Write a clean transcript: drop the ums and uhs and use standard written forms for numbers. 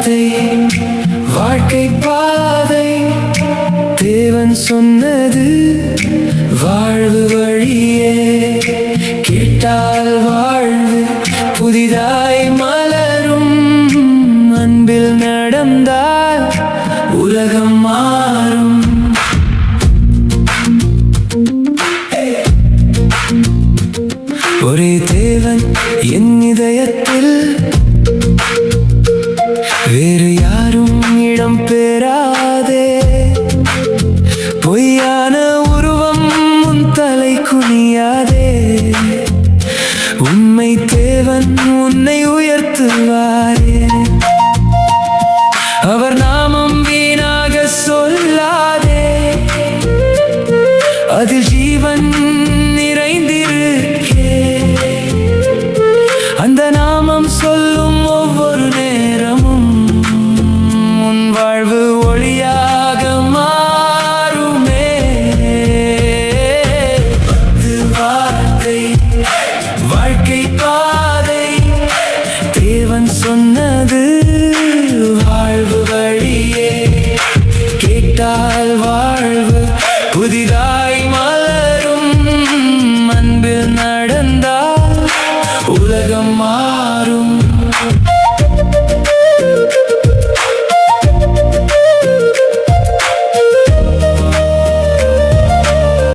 வார்த்தை வாழ்க்கை பாதை தேவன் சொன்னது வாழ்வு வழியே கேட்டால் வாழ்வு புதிதாய் மலரும் அன்பில் நடந்தால் உலகம் மாறும் ஒரே தேவன் என் இதயத்தில் வேறு யாரும் இடம் பெறாதே பொய்யான உருவம் உன் தலை குனியாதே உண்மை தேவன் உன்னை உயர்த்துவாரே அவர் நாமம் வீணாக சொல்லாதே அதில் ஜீவன் நிறைந்திருக்கே அந்த நாமம் சொல்லும் ஒவ்வொரு நேரமும் உன் வாழ்வு ஒளியாக மாறுமே வார்த்தை வாழ்க்கை பாதை தேவன் சொன்னது வாழ்வு வழியே கேட்டால் வாழ்வு புதிதாய் மலரும் அன்பில் நடந்தால் உலகம்